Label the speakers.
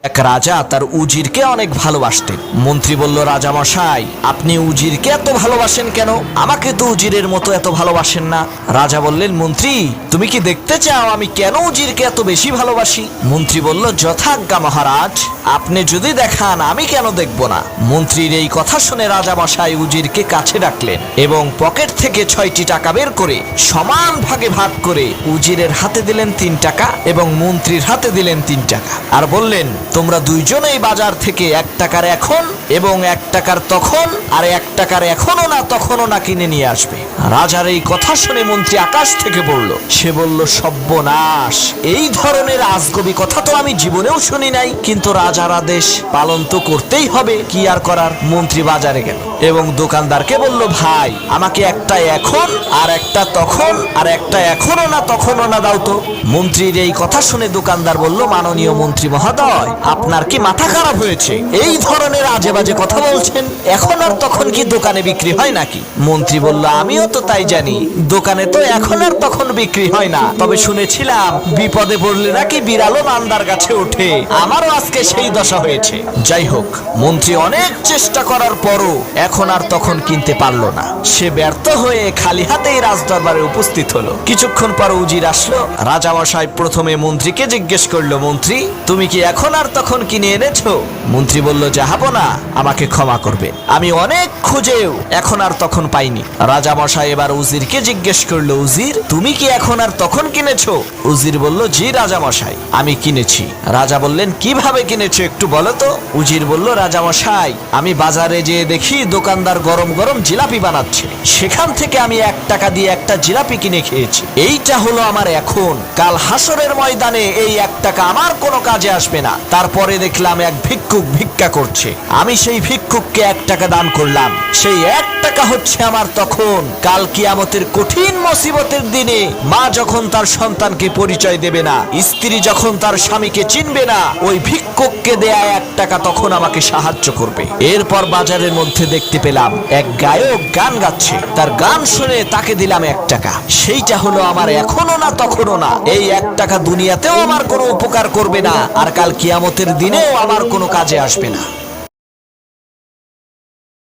Speaker 1: এক রাজা তার উজিরকে অনেক ভালোবাসতেন। মন্ত্রী বলল, রাজা মশাই, আপনি উজিরকে এত ভালোবাসেন কেন? আমাকে তো উজিরের মতো এত ভালোবাসেন না। রাজা বললেন, মন্ত্রী, তুমি কি দেখতে চাও আমি কেন উজিরকে এত বেশি ভালোবাসি? মন্ত্রী বলল, যথাজ্ঞা মহারাজ, আপনি যদি দেখান আমি কেন দেখব না। মন্ত্রীর এই কথা শুনে রাজা মশাই উজিরকে কাছে ডাকলেন এবং পকেট থেকে 6টি টাকা বের করে সমান ভাগে ভাগ করে উজিরের হাতে দিলেন 3 টাকা এবং মন্ত্রীর হাতে দিলেন 3 টাকা, আর বললেন, তোমরা দুইজনেই বাজার থেকে 1 টাকার এখন এবং 1 টাকার তখন আর 1 টাকার এখনো না তখনও না কিনে নিয়ে আসবে। রাজার এই কথা শুনে মন্ত্রী আকাশ থেকে পড়ল। সে বলল, সর্বনাশ, এই ধরনের আজগবি কথা তো আমি জীবনেও শুনি নাই, কিন্তু রাজার আদেশ পালন তো করতেই হবে, কি আর করার। মন্ত্রী বাজারে গেল এবং দোকানদারকে বলল, ভাই, আমাকে একটা এখন আর একটা তখন আর একটা এখনো না তখনও না দাও তো। মন্ত্রীর এই কথা শুনে দোকানদার বলল, মাননীয় মন্ত্রী মহোদয়, আপনার কি মাথা খারাপ হয়েছে? এই ধরনের আজে বাজে কথা বলছেন? এখন আর তখন কি দোকানে বিক্রি হয় নাকি? মন্ত্রী বলল, আমিও তো তাই জানি, দোকানে তো এখন আর তখন বিক্রি হয় না, তবে শুনেছিলাম বিপদে পড়লে নাকি বিড়ালও মান্দার গাছে ওঠে। আমারও আজকে সেই দশা হয়েছে। যাই হোক, মন্ত্রী অনেক চেষ্টা করার পরও এখন আর তখন কিনতে পারলো না। সে ব্যর্থ হয়ে খালি হাতেই রাজদরবারে উপস্থিত হলো। কিছুক্ষণ পর উজির আসলো। রাজামশাই প্রথমে মন্ত্রীকে জিজ্ঞেস করলো, মন্ত্রী, তুমি কি এখন আর তখন কিনে এনেছো? মন্ত্রী বলল, জাহাপনা, আমাকে ক্ষমা করবে, আমি অনেক খুঁজেও এখন আর তখন পাইনি। রাজামশাই এবার উজিরকে জিজ্ঞেস করলো, উজির, তুমি কি এখন আর তখন কিনেছো? উজির বলল, জি রাজামশাই, আমি কিনেছি। রাজা বললেন, কিভাবে কিনেছো একটু বলো তো। উজির বলল, রাজামশাই, আমি বাজারে যেয়ে দেখি দোকানদার গরম গরম জিলাপি বানাচ্ছে, সেখান থেকে আমি 1 টাকা দিয়ে একটা জিলাপি কিনে খেয়েছি। এইটা হলো আমার এখন। কাল হাসরের ময়দানে এই 1 টাকা আমার কোনো কাজে আসবে না। তারপরে দেখলাম এক ভিক্ষুক ভিক্ষা করছে, আমি সেই ভিক্ষুককে 1 টাকা দান করলাম। সেই 1 টাকা হচ্ছে আমার তখন। কাল কিয়ামতের কঠিন মুসিবতের দিনে মা যখন তার সন্তানকে পরিচয় দেবে না, স্ত্রী যখন তার স্বামীকে চিনবে না, ওই ভিক্ষুককে দেয়া 1 টাকা তখন আমাকে সাহায্য করবে। এরপর বাজারের মধ্যে দেখতে পেলাম এক গায়ক গান গাচ্ছে, তার গান শুনে তাকে দিলাম 1 টাকা। সেইটা হলো আমার এখনো না তখনও না। এই 1 টাকা দুনিয়াতেও আমার কোনো উপকার করবে না, আর কাল কিয়ামতের দিনেও আমার কোনো কাজে আসবে না।